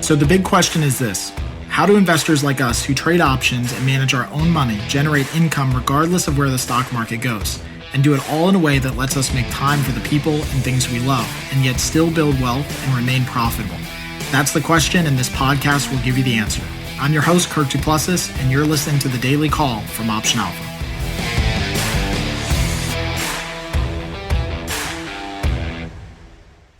So the big question is this: how do investors like us who trade options and manage our own money generate income regardless of where the stock market goes, and do it all in a way that lets us make time for the people and things we love, and yet still build wealth and remain profitable? That's the question, and this podcast will give you the answer. I'm your host, Kirk Duplessis, and you're listening to The Daily Call from Option Alpha.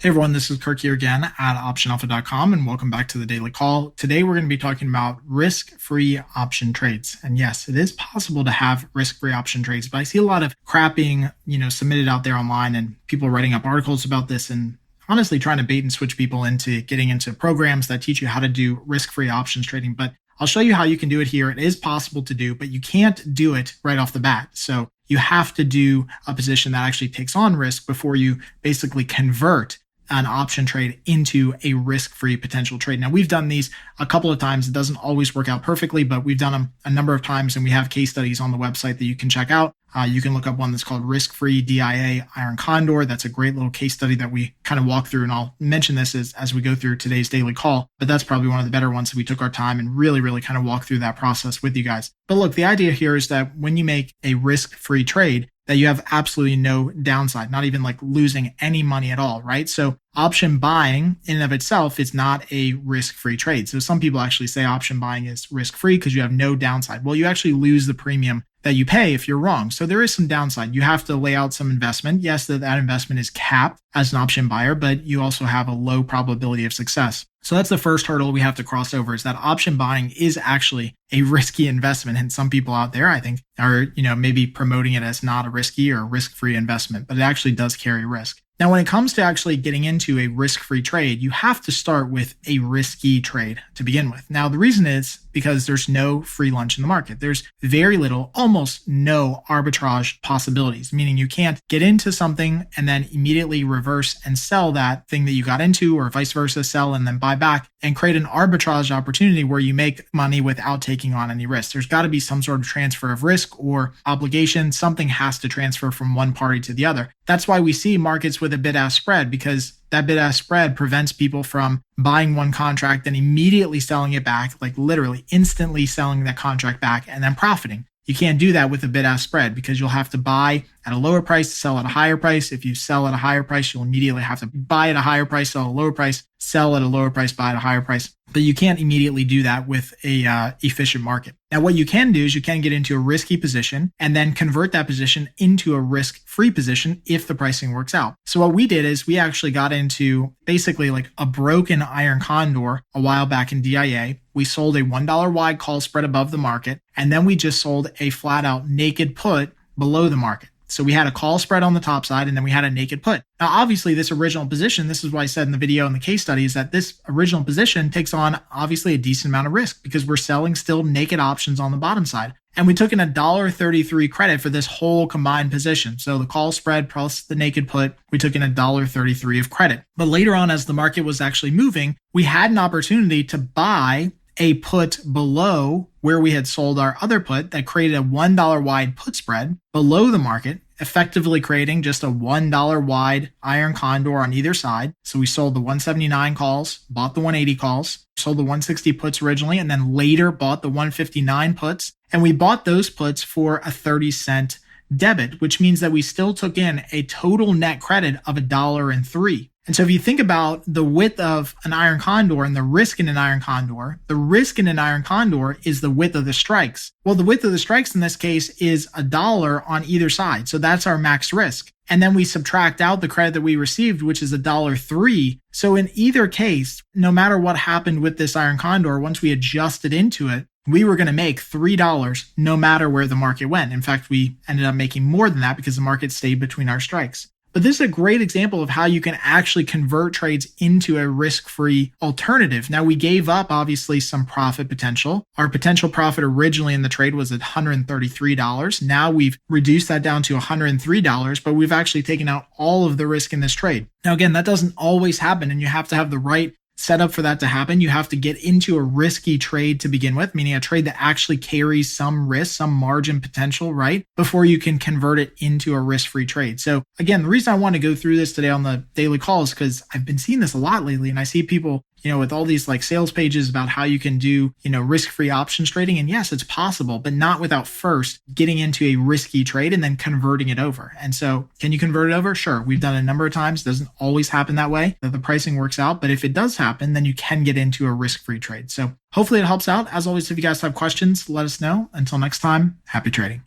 Hey everyone, this is Kirk here again at OptionAlpha.com, and welcome back to The Daily Call. Today we're going to be talking about risk-free option trades. And yes, it is possible to have risk-free option trades, but I see a lot of crap being, submitted out there online and people writing up articles about this and honestly trying to bait and switch people into getting into programs that teach you how to do risk-free options trading. But I'll show you how you can do it here. It is possible to do, but you can't do it right off the bat. So you have to do a position that actually takes on risk before you basically convert an option trade into a risk-free potential trade. Now, we've done these a couple of times. It doesn't always work out perfectly, but we've done them a number of times, and we have case studies on the website that you can check out. You can look up one that's called Risk-Free DIA Iron Condor. That's a great little case study that we kind of walk through, and I'll mention this as we go through today's daily call, but that's probably one of the better ones that we took our time and really kind of walk through that process with you guys. But look, the idea here is that when you make a risk-free trade, that you have absolutely no downside, not even like losing any money at all, right? So option buying in and of itself is not a risk-free trade. So some people actually say option buying is risk-free because you have no downside. Well, you actually lose the premium that you pay if you're wrong. So there is some downside. You have to lay out some investment. Yes, that investment is capped as an option buyer, but you also have a low probability of success. So that's the first hurdle we have to cross over, is that option buying is actually a risky investment. And some people out there, I think, are, maybe promoting it as not a risky or risk-free investment, but it actually does carry risk. Now, when it comes to actually getting into a risk-free trade, you have to start with a risky trade to begin with. Now, the reason is because there's no free lunch in the market. There's very little, almost no arbitrage possibilities, meaning you can't get into something and then immediately reverse and sell that thing that you got into, or vice versa, sell and then buy back and create an arbitrage opportunity where you make money without taking on any risk. There's got to be some sort of transfer of risk or obligation. Something has to transfer from one party to the other. That's why we see markets with a bid-ask spread, because that bid-ask spread prevents people from buying one contract and immediately selling it back, like literally instantly selling that contract back and then profiting. You can't do that with a bid-ask spread because you'll have to buy at a lower price, sell at a higher price. If you sell at a higher price, you'll immediately have to buy at a higher price, sell at a lower price, sell at a lower price, buy at a higher price. But you can't immediately do that with a efficient market. Now, what you can do is you can get into a risky position and then convert that position into a risk-free position if the pricing works out. So what we did is we actually got into basically like a broken iron condor a while back in DIA. We sold a $1 wide call spread above the market, and then we just sold a flat out naked put below the market. So we had a call spread on the top side, and then we had a naked put. Now, obviously, this original position, this is what I said in the video and the case study, is that this original position takes on obviously a decent amount of risk because we're selling still naked options on the bottom side. And we took in $1.33 credit for this whole combined position. So the call spread plus the naked put, we took in $1.33 of credit. But later on, as the market was actually moving, we had an opportunity to buy a put below where we had sold our other put that created a $1 wide put spread below the market, effectively creating just a $1 wide iron condor on either side. So we sold the 179 calls, bought the 180 calls, sold the 160 puts originally, and then later bought the 159 puts. And we bought those puts for a 30-cent debit, which means that we still took in a total net credit of $1.03. And so if you think about the width of an iron condor and the risk in an iron condor, the risk in an iron condor is the width of the strikes. Well, the width of the strikes in this case is $1 on either side. So that's our max risk. And then we subtract out the credit that we received, which is $1.03. So in either case, no matter what happened with this iron condor, once we adjusted into it, we were going to make $3 no matter where the market went. In fact, we ended up making more than that because the market stayed between our strikes. But this is a great example of how you can actually convert trades into a risk-free alternative. Now, we gave up, obviously, some profit potential. Our potential profit originally in the trade was at $133. Now we've reduced that down to $103, but we've actually taken out all of the risk in this trade. Now, again, that doesn't always happen, and you have to have the right set up for that to happen, you have to get into a risky trade to begin with, meaning a trade that actually carries some risk, some margin potential, right? Before you can convert it into a risk-free trade. So again, the reason I want to go through this today on the daily call is because I've been seeing this a lot lately, and I see people, with all these like sales pages about how you can do, risk-free options trading. And yes, it's possible, but not without first getting into a risky trade and then converting it over. And so can you convert it over? Sure. We've done a number of times. It doesn't always happen that way, that the pricing works out. But if it does happen, then you can get into a risk-free trade. So hopefully it helps out. As always, if you guys have questions, let us know. Until next time, happy trading.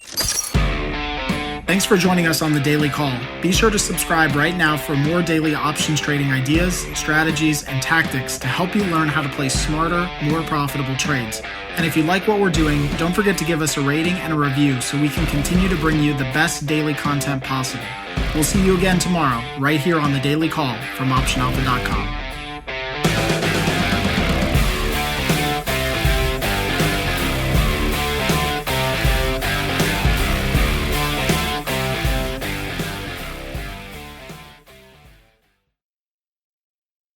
Thanks for joining us on the Daily Call. Be sure to subscribe right now for more daily options trading ideas, strategies, and tactics to help you learn how to place smarter, more profitable trades. And if you like what we're doing, don't forget to give us a rating and a review so we can continue to bring you the best daily content possible. We'll see you again tomorrow, right here on the Daily Call from OptionAlpha.com.